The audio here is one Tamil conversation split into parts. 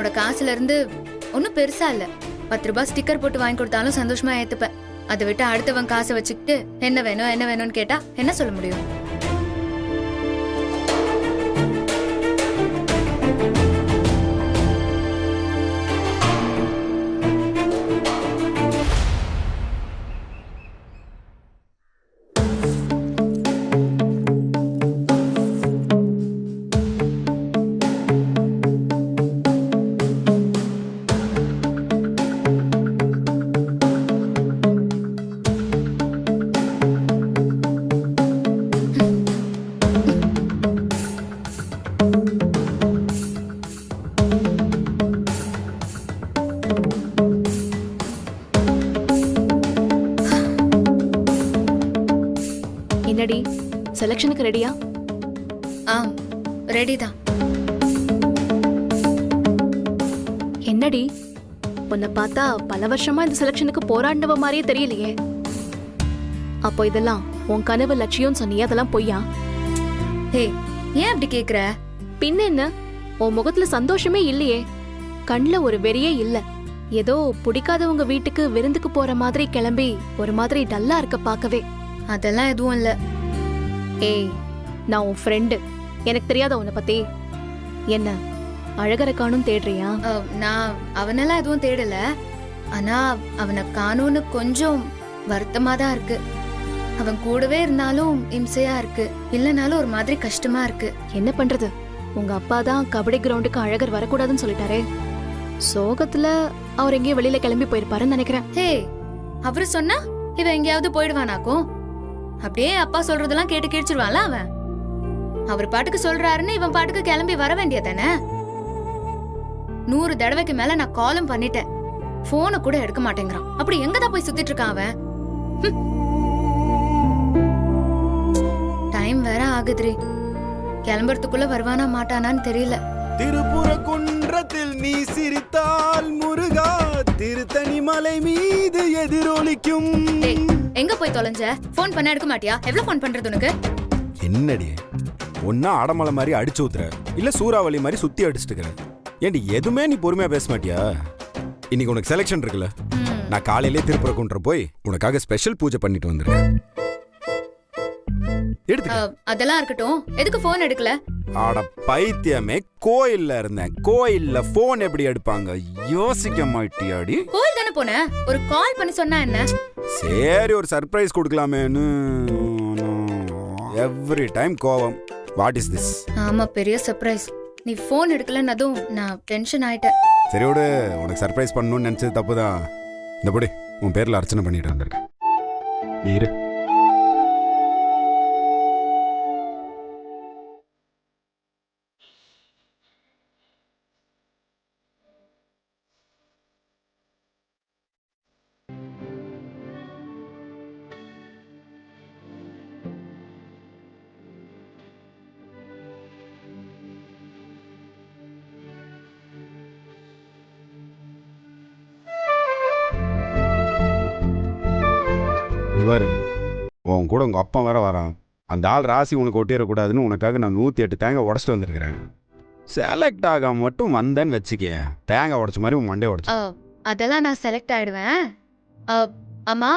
உன்னோட காசுல இருந்து ஒன்னும் பெருசா இல்ல. 10 ரூபாய் ஸ்டிக்கர் போட்டு வாங்கி கொடுத்தாலும் சந்தோஷமா ஏத்துப்ப. அதை விட்டு அடுத்தவன் காசை வச்சுக்கிட்டு என்ன வேணும் என்ன வேணும்னு கேட்டா என்ன சொல்ல முடியும்? என்னடி செலக்ஷனுக்கு ரெடியா? ரெடி தான். என்னடி உன்னை பார்த்தா பல வருஷமா இந்த செலக்ஷனுக்கு போராடினவ மாதிரியே தெரியலையே. அப்போ இதெல்லாம் உன் கனவு லட்சியம் சொன்னியே, அதெல்லாம் பொய்யா? ஹே, ஏன் அப்படி கேக்குற? பின்ன என்ன, உன் முகத்துல சந்தோஷமே இல்லையே, கண்ணுல ஒரு வெறியே இல்ல. ஏதோ பிடிக்காதவங்க வீட்டுக்கு விருந்துக்கு போற மாதிரி கிளம்பி ஒரு மாதிரி டல்லா இருக்க பாக்கவே. அதெல்லாம் எதுவும் இல்ல. ஏய், நான் உன் ஃப்ரெண்டு, எனக்கு தெரியாத உன்னை பத்தி. என்ன அழகரை காணும் தேடுறியா? நான் அவனெல்லாம் எதுவும் தேடல. ஆனா அவனை காணும்னு கொஞ்சம் வருத்தமா தான் இருக்கு. அவன் கூடவே இருந்தாலும் இம்சையா இருக்கு, இல்லனாலும் ஒரு மாதிரி கஷ்டமா இருக்கு. என்ன பண்றது, உங்க அப்பா தான் கபடி கிரவுண்டுக்கு அழகர் வரக்கூடாதுன்னு சொல்லிட்டாரே. சோகத்துல அவர் எங்கேயோ வெளியில கிளம்பி போயிருப்பாருன்னு நினைக்கிறேன். ஹே, அவரு சொன்னா இவன் எங்கேயாவது போயிடுவானாக்கும். அப்படியே அப்பா சொல்றதெல்லாம் கேட்டு கிழிச்சிருவான்ல அவன். அவர் பாட்டுக்கு சொல்றாருன்னு இவன் பாட்டுக்கு கிளம்பி வர வேண்டியதானே. 100 தடவைக்கு மேல நான் காலும் பண்ணிட்டேன், போனை கூட எடுக்க மாட்டேங்கிறான். அப்படி எங்கதான் போய் சுத்திட்டு இருக்கான் அவன்? டைம் வேற ஆகுதுரி, கிளம்புறதுக்குள்ள வருவானா மாட்டானான்னு தெரியல. திருப்புறகுன்றத்தில் நீ சிரித்தால் முருகா, திருத்தணி மலை மீது எதிரொலிக்கும். எங்க போய் தொலைஞ்ச? போன் பண்ண எடுக்க மாட்டியா? எவ்வளவு போன் பண்றது உனக்கு? என்னடி ஒன்னா அடமலை மாதிரி அடிச்சு ஊத்துற, இல்ல சூறாவளி மாதிரி சுத்தி அடிச்சுட்டு இருக்கிற? ஏண்டி எதுவுமே நீ பொறுமையா பேச மாட்டியா? இன்னைக்கு உனக்கு செலக்ஷன் இருக்குல்ல, நான் காலையிலே திருப்புறகுன்ற போய் உனக்காக ஸ்பெஷல் பூஜை பண்ணிட்டு வந்திருக்கேன். அதெல்லாம் இருக்கட்டும், எதுக்கு போன் எடுக்கல? ஆட பைத்தியமே, கோயில்ல இருந்தேன். கோயில்ல போன் எப்படி எடுப்பாங்க? யோசிக்க மாட்டியாடி? கோயில் தானே போன, ஒரு கால் பண்ணி சொன்னா என்ன? சரி, ஒரு சர்ப்ரைஸ் கொடுக்கலாமேன்னு. எவ்ரி டைம் கோவம். What is this? ஆமா, பெரிய சர்ப்ரைஸ். நீ போன் எடுக்கலன்னதும் நான் டென்ஷன் ஆயிட்டேன். சரி விடு, உனக்கு சர்ப்ரைஸ் பண்ணணும்னு நினைச்சது தப்புதான். இந்த படி, உன் பேர்ல அர்ச்சனை பண்ணிட்டு வந்திருக்கேன். இரு. இவர் உன் கூட உங்கள் அப்பா வேற வரான். அந்த ஆள் ராசி உனக்கு ஒட்டிடக்கூடாதுன்னு உனக்காக நான் 108 தேங்காய் உடச்சிட்டு வந்திருக்கிறேன். செலக்ட் ஆகாம மட்டும் வந்தேன்னு வச்சுக்க, தேங்காய் உடச்ச மாதிரி உன் மண்டே உடச்சு. அதெல்லாம் நான் செலக்ட் ஆயிடுவேன். அம்மா,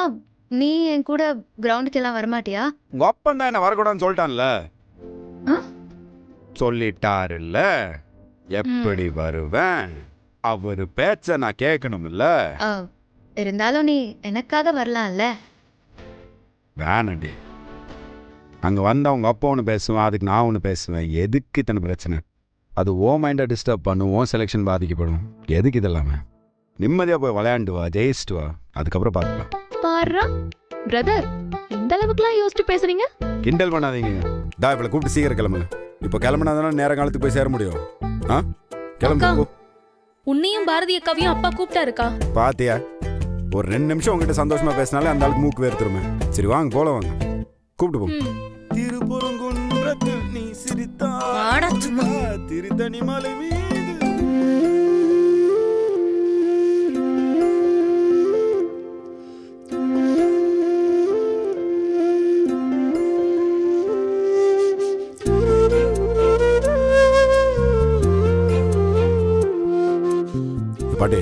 நீ என் கூட கிரவுண்டுக்கு எல்லாம் வரமாட்டியா? உங்க அப்பா தான் என்ன வரக்கூடாதுன்னு சொல்லிட்டான்ல. சொல்லிட்டாருல்ல, எப்படி வருவேன்? அவரு பேச்ச நான் கேட்கணும்ல. இருந்தாலும் நீ எனக்காக வரலாம்ல. வேணடி, அங்கே வந்து அவங்க அப்பா ஒன்று பேசுவேன், அதுக்கு நான் ஒன்று பேசுவேன். எதுக்கு இத்தனை பிரச்சனை? அது ஓ மைண்டை டிஸ்டர்ப் பண்ணும், ஓ செலெக்ஷன் பாதிக்கப்படும். எதுக்கு இதெல்லாமே? நிம்மதியாக போய் விளையாண்டு வா, ஜெயிச்சுட்டு வா, அதுக்கப்புறம் பார்த்துக்கலாம். பாரு பிரதர், இந்த அளவுக்குலாம் யோசிச்சு பேசுறீங்க. கிண்டல் பண்ணாதீங்க. இவளை கூப்பிட்டு சீக்கிரம் கிளம்புங்க. இப்போ கிளம்புனாதானே நேர காலத்துக்கு போய் சேர முடியும். கிளம்பு. உன்னையும் பாரதிய கவியும் அப்பா கூப்பிட்டாருக்கா? பாத்தியா, ஒரு 2 நிமிஷம் உங்ககிட்ட சந்தோஷமா பேசினாலே அந்த ஆளுக்கு மூக்கு வேர்த்துருமே. சரி வாங்க போல, வாங்க, கூப்பிட்டு போ. திருப்புறங்குன்றத்தில் நீ சிரித்தால் திருத்தணி மலை மீது. பாட்டி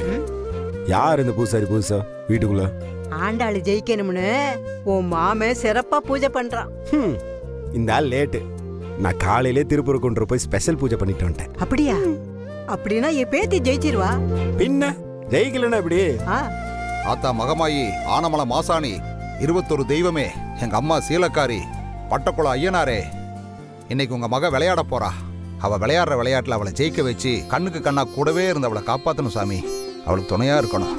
யார் இந்த பூசாரி புதுசா வீட்டுக்குள்ள? ஆண்டாளு ஜெயிக்கணும்னு உன் மாமன் சிறப்பா பூஜை பண்றான். இந்த ஆள் லேட்டு. நான் காலையிலே திருப்பூர் கொண்டு போய் ஸ்பெஷல் பூஜை பண்ணிட்டு வந்துட்டேன். அப்படியா? அப்படின்னா என் பேத்தி ஜெயிச்சிருவா. பின்ன ஜெயிக்கலன்னா எப்படி? ஆ, ஆத்தா மகமாயி, ஆனமலை மாசாணி, 21 தெய்வமே, எங்க அம்மா சீலக்காரி, பட்டக்குளம் ஐயனாரே, இன்னைக்கு உங்க மக விளையாட போறா. அவ விளையாடுற விளையாட்டுல அவளை ஜெயிக்க வச்சு கண்ணுக்கு கண்ணா கூடவே இருந்து அவளை காப்பாத்தணும் சாமி. அவளுக்கு துணையா இருக்கணும்.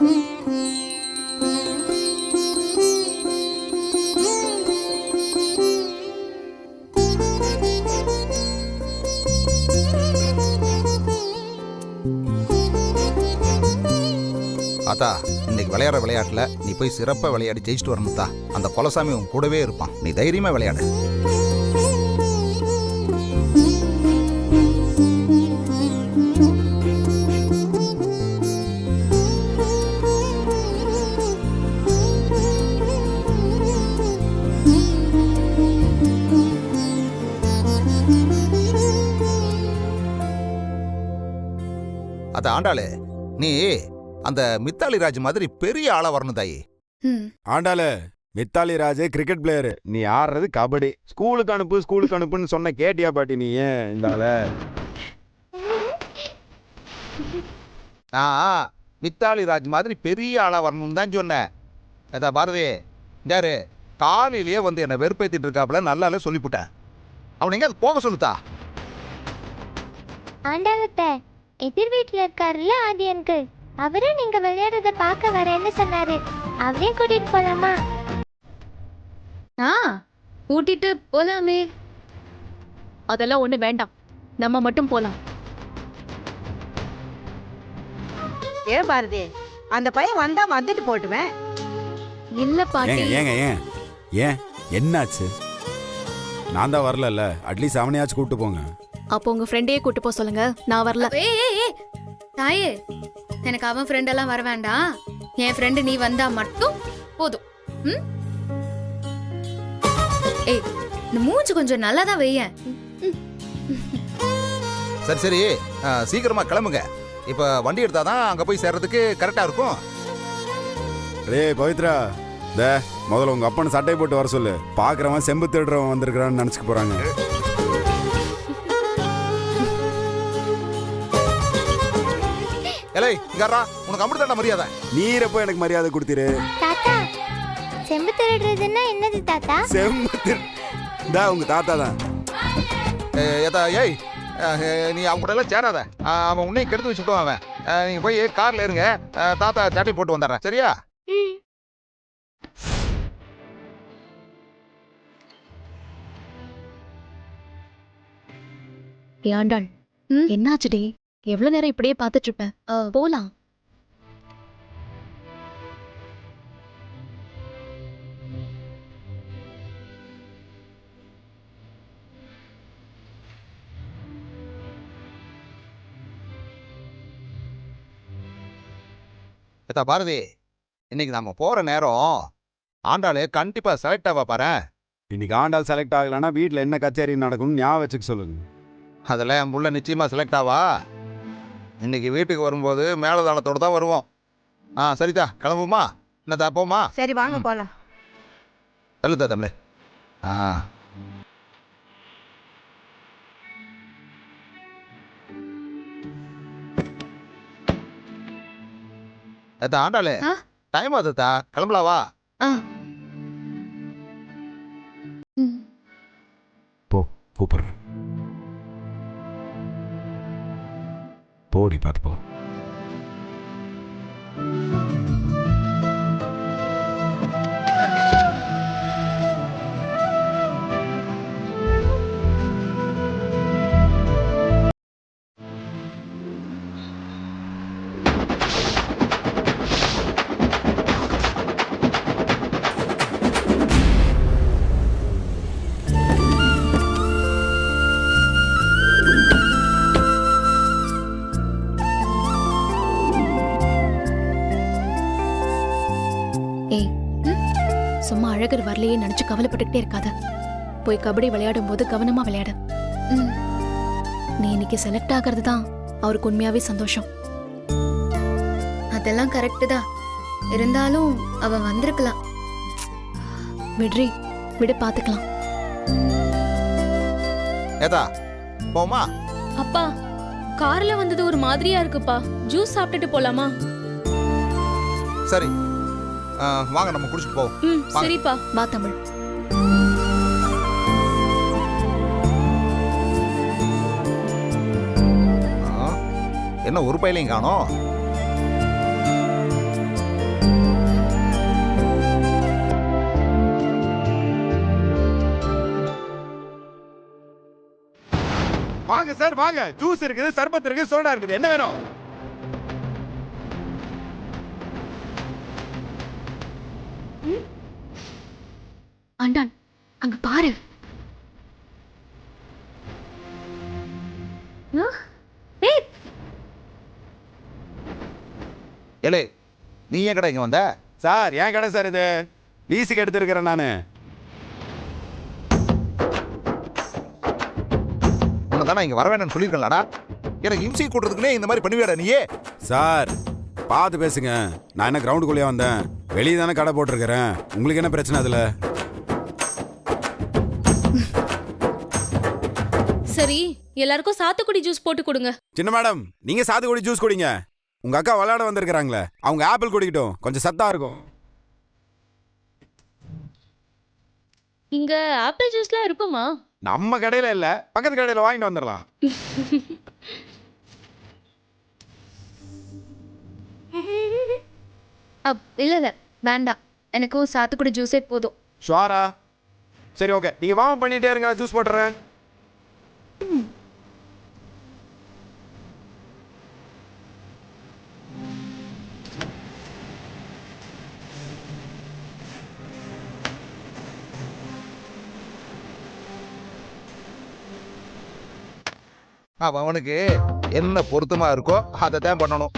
ஆத்தா, இன்னைக்கு விளையாடுற விளையாட்டுல நீ போய் சிறப்பா விளையாடி ஜெயிச்சுட்டு வரணும்தா. அந்த குலசாமி உன் கூடவே இருப்பான். நீ தைரியமா விளையாடு. அத ஆண்டாளே, நீ அந்த மித்தாலி ராஜ் மாதிரி பெரிய ஆளா வரணும் தாயி. ம். Andalu, Mithali Raje cricket player. நீ ஆடுறது கபடி. ஸ்கூலுக்கு அனுப்புன்னு சொன்ன கேட்டியா பாட்டி நீ? ஏன் இந்த ஆள? நான் மித்தாலி ராஜ் மாதிரி பெரிய ஆளா வரணும்னு தான் சொன்னேன். ஏதா பாரதி, யாரு காலையிலேயே வந்து என்னை வெறுப்பேத்திட்டு இருக்காப்புல, நல்லாலே சொல்லிவிட்டேன். அவனை எங்கேயாவது போக சொல்லுத்தா. ஆண்டாளத்தை எதிர் வீட்டுல இருக்காருல்ல ஆதியனுக்கு, அவரும் நீங்க விளையாடுறத பார்க்க வரேன்னு சொன்னாரு. அவரையும் கூட்டிட்டு போலாமா? கூட்டிட்டு போலாமே. அதெல்லாம் ஒண்ணு வேண்டாம், நம்ம மட்டும் போலாம். ஏன் பாரதி, அந்த பையன் வந்தா வந்துட்டு போட்டுவேன். இல்ல பாட்டி. ஏங்க ஏன் என்னாச்சு? நான் தான் வரல. அட்லீஸ்ட் அவனையாச்சும் கூப்பிட்டு போங்க. அப்போ உங்க ஃப்ரெண்டையே கூட்டு போக சொல்லுங்க, நான் வரல. ஏய் தாயே, எனக்கு அவன் ஃப்ரெண்ட் எல்லாம் வர வேண்டாம். என் ஃப்ரெண்டு நீ வந்தா மட்டும் போதும். ம்? ஏய், இந்த மூஞ்சி கொஞ்சம் நல்லா தான் வையேன். சரி சரி, சீக்கிரமா கிளம்புங்க. இப்ப வண்டி எடுத்தாதான் அங்க போய் சேர்றதுக்கு கரெக்டா இருக்கும். ரே பவித்ரா, முதல்ல உங்க அப்பனை சட்டை போட்டு வர சொல்லு. பாக்குறவன் செம்பு திருடுறவன் வந்திருக்கிறான்னு நினைச்சுக்க போறாங்க. ஏலே இங்கறா, உனக்கு அமிர்தண்ட மரியாதை. நீர போய் எனக்கு மரியாதை கொடுத்திரு. தாத்தா, செம்பு திருடுறதுன்னா என்னது தாத்தா? செம்பு உங்க தாத்தா தான். ஏய், நீ அவங்க கூட எல்லாம் சேராத. அவன் உன்னையும் கெடுத்து வச்சுட்டோம். அவன் நீங்க போய் கார்ல இருங்க, தாத்தா சட்டை போட்டு வந்துடுறேன். சரியா? ம். ஆண்டாள், என்னாச்சுடி? எவ்வளவு நேரம் இப்படியே பார்த்துட்டு இருப்பேன்? போலாம். ஏதா பாரதி, இன்னைக்கு நாம போற நேரம் ஆண்டாளே கண்டிப்பா செலக்ட் ஆவா பாரு. இன்னைக்கு ஆண்டாள் செலக்ட் ஆகலன்னா வீட்டுல என்ன கச்சேரி நடக்கும்னு ஞாபகம் வச்சுக்க சொல்லுங்க. அதில் என் புள்ள நிச்சயமா செலக்ட் ஆவா. இன்னைக்கு வீட்டுக்கு வரும்போது மேலதாளத்தோடு தான் வருவோம். சரிதா, கிளம்புமா? என்னதா போமா? சரி வாங்க போலாம். சொல்லுதா தமிழே. ஆண்டாளே, டைம் ஆகுதா, கிளம்பலாவா? போ, கூப்பிடுறேன். போடி பார்த்து போ. சும்மா அழகர் வரலையே நினைச்சு கவலைப்பட்டுக்கிட்டே இருக்காத. போய் கபடி விளையாடும் போது கவனமா விளையாடு. நீ இன்னைக்கு செலக்ட் ஆகிறது தான் அவருக்கு உண்மையாவே சந்தோஷம். அதெல்லாம் கரெக்டு தான். இருந்தாலும் அவன் வந்திருக்கலாம். விட்ரி, விடு பாத்துக்கலாம். ஏதா போமா? அப்பா, கார்ல வந்தது ஒரு மாதிரியா இருக்குப்பா. ஜூஸ் சாப்பிட்டுட்டு போலாமா? சரி, வாங்க நம்ம குடிச்சிட்டு போவோம். ம், சரிப்பா. வா தமிழ். என்ன ஒரு பையிலையும் காணோம்? வாங்க சார் வாங்க, ஜூஸ் இருக்குது, சர்பத் இருக்குது, சோடா இருக்குது, என்ன வேணும்? ஆண்டான், அங்க பாரு. ஏலே, நீ ஏன் கடை இங்க வந்த? சார் ஏன் கடை சார் இது? லீஸுக்கு எடுத்திருக்கிறேன் நான். உன்னை தானே இங்க வர வேண்டாம்னு சொல்லியிருக்கலாடா. எனக்கு இம்சி கூட்டுறதுக்குனே இந்த மாதிரி பண்ணுவியாடா நீயே? சார் பார்த்து பேசுங்க. நான் என்ன கிரவுண்டுக்குள்ளேயே வந்தேன்? வெளியே தானே கடை போட்டிருக்கிறேன். உங்களுக்கு என்ன பிரச்சனை அதுல? சரி, எல்லாருக்கும் சாத்துக்குடி ஜூஸ் போட்டு கொடுங்க. சின்ன மேடம், நீங்க சாத்துக்குடி ஜூஸ் குடிங்க. உங்க அக்கா விளையாட வந்திருக்கிறாங்களே, அவங்க ஆப்பிள் குடிக்கட்டும், கொஞ்சம் சத்தா இருக்கும். இங்க ஆப்பிள் ஜூஸ்லாம் இருக்குமா? நம்ம கடையில இல்ல, பக்கத்து கடையில வாங்கிட்டு வந்துடலாம். இல்ல இல்ல வேண்டாம், எனக்கும் சாத்துக்குடி ஜூஸே போதும். ஷுவாரா? சரி ஓகே, நீங்க வார்ம் பண்ணிட்டே இருங்க, ஜூஸ் போட்டுறேன். அவனுக்கு என்ன பொருத்தமா இருக்கோ அதை தான் பண்ணணும்.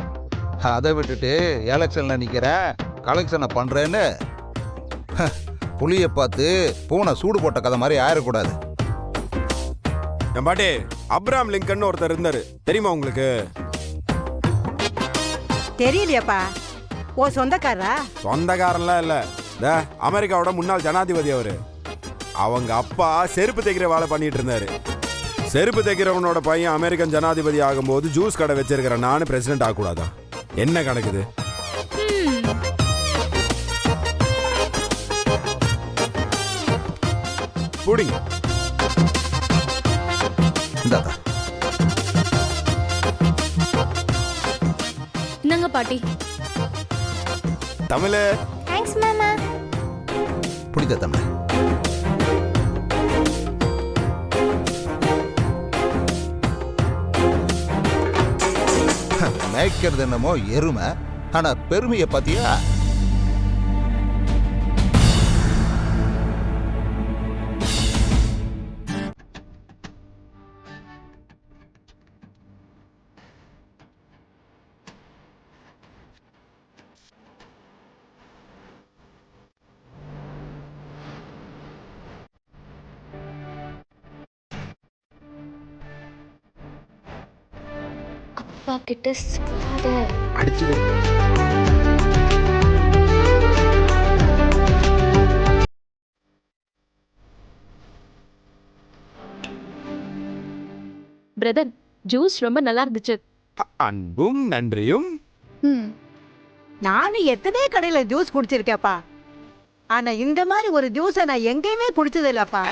அதை விட்டுட்டு எலெக்ஷன்ல நிக்கிற கலெக்ஷனை பண்றேன்னு புளியை பார்த்து பூனை சூடு போட்ட கதை மாதிரி ஆயிடக்கூடாது. என் பாட்டி அப்ராம் லிங்கன் ஒருத்தர் இருந்தாரு, தெரியுமா உங்களுக்கு? தெரியலையாப்பா? ஓ சொந்தக்காரரா? சொந்தக்காரன்லாம் இல்ல, இந்த அமெரிக்காவோட முன்னாள் ஜனாதிபதி அவரு. அவங்க அப்பா செருப்பு தைக்கிற வேலை பண்ணிட்டு இருந்தாரு. செருப்பு தைக்கிறவனோட பையன் அமெரிக்கன் ஜனாதிபதி ஆகும்போது ஜூஸ் கடை வச்சிருக்கிற நானு பிரசிடென்ட் ஆகக்கூடாதா? என்ன கணக்குது? புடிங்க. என்னங்க பாட்டி? தமிழ். தேங்க்ஸ் மாமா. பிடித்த தமிழ். மேய்க்கிறது என்னமோ எருமை, ஆனா பெருமையை பாத்தியா? அப்பா கிட்ட சொல்லாத. அடிச்சு பிரதர், ஜூஸ் ரொம்ப நல்லா இருந்துச்சு. அன்பும் நன்றியும். நானும் எத்தனை கடையில ஜூஸ் குடிச்சிருக்கேப்பா, ஆனா இந்த மாதிரி ஒரு ஜூஸை நான் எங்கேயுமே குடிச்சது இல்லப்பா.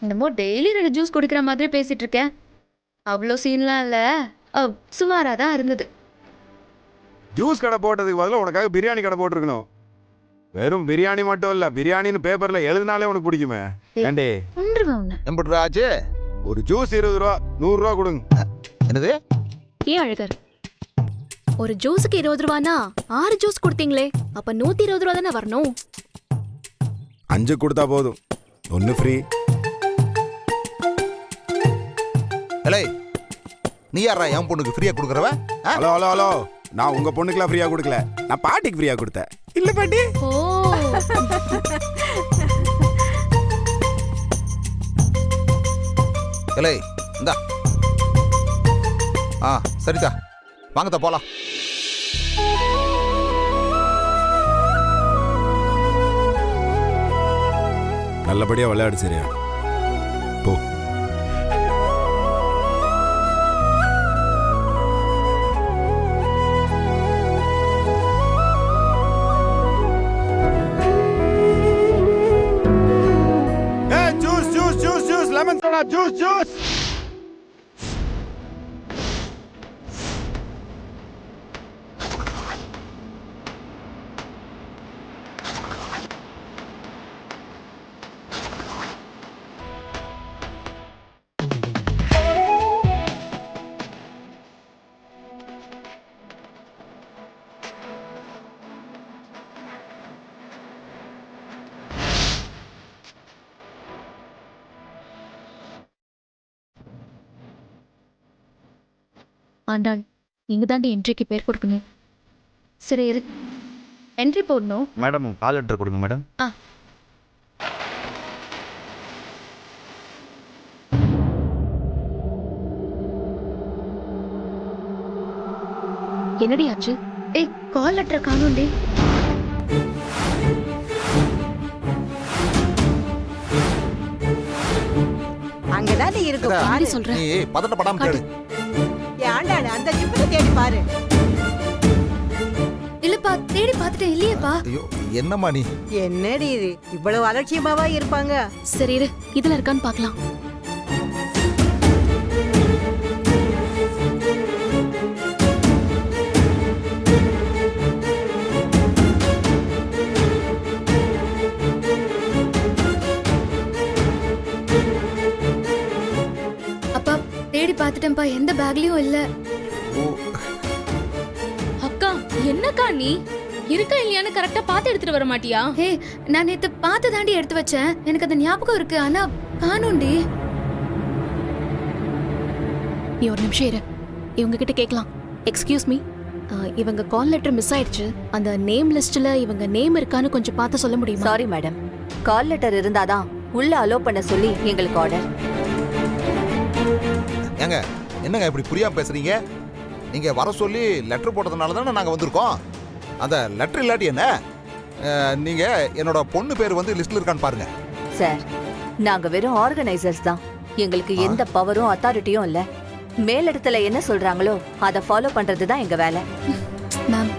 என்னமோ டெய்லி 2 ஜூஸ் குடிக்கிற மாதிரி பேசிட்டு இருக்கேன். அவ்வளோ சீன்லாம் இல்லை, சுமாராக தான் இருந்தது. ஜூஸ் கடை போட்டதுக்கு பதிலாக உனக்காக பிரியாணி கடை போட்டிருக்கணும். வெறும் பிரியாணி மட்டும் இல்ல, பிரியாணின்னு பேப்பர்ல எழுதினாலே உனக்கு பிடிக்குமே. ஏண்டே எம்புட்ரா ஆச்சு? ஒரு ஜூஸ் 20 ரூபா, 100 ரூபா கொடுங்க. என்னது? ஏன் அழகர், ஒரு ஜூஸுக்கு 20 ரூபானா 6 ஜூஸ் கொடுத்தீங்களே, அப்ப 120 ரூபா தானே வரணும். 5 கொடுத்தா போதும், 1 ஃப்ரீ. ஹலே, நீ யாரா என் பொண்ணுக்கு ஃப்ரீயா கொடுக்குறவ? ஹலோ ஹலோ ஹலோ, நான் உங்க பொண்ணுக்குலாம் ஃப்ரீயா கொடுக்கல, நான் பாட்டிக்கு ஃப்ரீயா கொடுத்தேன். இல்ல பாட்டி. ஓ, ஹலே, இந்தா. சரிதா, வாங்கத்த போலாம். நல்லபடியா விளையாடு சரியா? போ. Juice lemon soda juice. Andal, இங்க தாண்டி என்ட்ரிக்கு பேர் கொடுக்கணும். சரி இரு, என்ட்ரி போடணும். மேடம் கால் லெட்டர் கொடுங்க மேடம். என்னடி ஆச்சு? ஏய், கால் லெட்டர் காணோண்டி. அங்கதானே இருக்கு இதா. பாரு. சொல்றேன். நீ பதட்டப்படாம தேடு. ஆண்டாள் அந்த ஜிப்புல தேடி பாரு. இல்லப்பா, தேடி பார்த்துட்டேன், இல்லையேப்பா. ஐயோ என்னம்மா நீ? என்னடி இது இவ்வளவு அலட்சியமாவா இருப்பாங்க? சரி இரு, இதுல இருக்கான்னு பார்க்கலாம். அப்பா, தேடி பார்த்துட்டேன்ப்பா, எந்த பேக்லயும் இல்ல. ஓ, அக்கா என்னக்கா நீ இருக்கா இல்லையான்னு கரெக்டா பார்த்து எடுத்துட்டு வர மாட்டியா? ஹே, நான் நேத்து பார்த்து தாண்டி எடுத்து வச்சேன். எனக்கு அது ஞாபகம் இருக்கு, ஆனா காணோண்டி. நீ ஒரு நிமிஷம் இரு, இவங்க கிட்ட கேட்கலாம். எக்ஸ்கியூஸ் மீ, இவங்க கால் லெட்டர் மிஸ் ஆயிடுச்சு. அந்த நேம் லிஸ்ட்ல இவங்க நேம் இருக்கான்னு கொஞ்சம் பார்த்து சொல்ல முடியுமா? சாரி மேடம், கால் லெட்டர் இருந்தாதான் உள்ள அலோ பண்ண சொல்லி எங்களுக்கு ஆர்டர். ஏங்க என்னங்க இப்படி புரியாம பேசுறீங்க? நீங்க வர சொல்லி லெட்டர் போட்டதுனால தானே நாங்க வந்திருக்கோம். அந்த லெட்டர் இல்லாட்டி என்ன? நீங்க என்னோட பொண்ணு பேர் வந்து லிஸ்ட்ல இருக்கான்னு பாருங்க. சார், நாங்க வெறும் ஆர்கனைசர்ஸ் தான். எங்களுக்கு எந்த பவரும் அத்தாரிட்டியும் இல்ல. மேலிடத்துல என்ன சொல்றாங்களோ அதை ஃபாலோ பண்றது தான் எங்க வேலை. மேம்,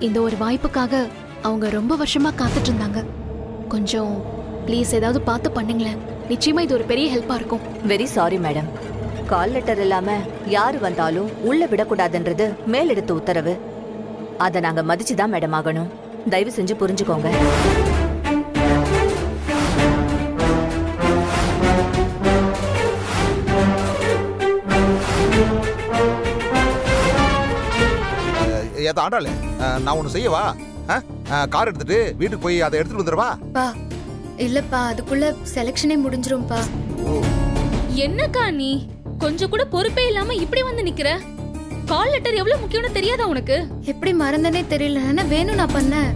இந்த ஒரு வாய்ப்புக்காக அவங்க ரொம்ப வருஷமா காத்துட்டு இருந்தாங்க. கொஞ்சம் ப்ளீஸ் ஏதாவது பார்த்து பண்ணுங்களேன். நிச்சயமா இது ஒரு பெரிய ஹெல்ப்பா இருக்கும். Very sorry madam, call letter இல்லாம யாரு வந்தாலும் உள்ள விடக்கூடாதுன்றது மேலிடத்து உத்தரவு. அதை நாங்க மதிச்சுதான் மேடம் ஆகணும். தயவு செஞ்சு புரிஞ்சுக்கோங்க. ஏதா ஆண்டாளு, நான் ஒன்று செய்யவா? கார் எடுத்துட்டு வீட்டுக்கு போய் அதை எடுத்துட்டு வந்துடுவா? பா, இல்லப்பா, அதுக்குள்ள செலக்ஷனே முடிஞ்சிரும்பா. என்னக்கா நீ கொஞ்சம் கூட பொறுப்பே இல்லாம இப்படி வந்து நிக்கிற? கால் லெட்டர் எவ்வளவு முக்கியம்னு தெரியாதா உனக்கு? எப்படி மறந்தனே தெரியல, ஆனா வேணும் நான் பண்ணேன்.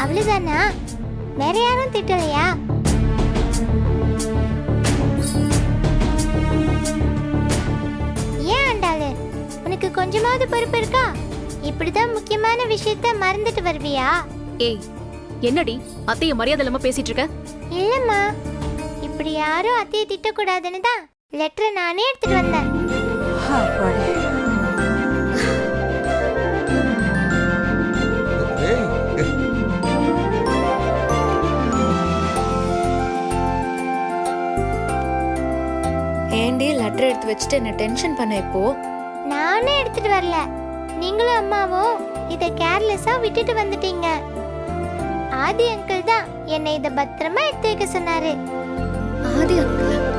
அவ்வளவுதானா? வேற யாரும் திட்டலையா? ஏன் ஆண்டாளு, உனக்கு கொஞ்சமாவது பொறுப்பு இருக்கா? இப்படிதான் முக்கியமான விஷயத்த மறந்துட்டு வருவியா? ஏய், என்னடி அத்தைய மரியாதை இல்லாம பேசிட்டு இருக்க? இல்லம்மா, இப்படி யாரும் அத்தையை திட்டக்கூடாதுன்னு தான் லெட்டரை நானே எடுத்துட்டு வந்தேன். ஏய், ஏண்டி லெட்டர் எடுத்து வச்சுட்டு என்ன டென்ஷன் பண்ண இப்போ? நானே எடுத்துட்டு வரல, நீங்களும் அம்மாவும் இதை கேர்லெஸ்ஸா விட்டுட்டு வந்துட்டீங்க. ஆதி அங்கிள் தான் என்னை இதை பத்திரமா எடுத்து வைக்க சொன்னாரு. ஆதி அங்கிள்?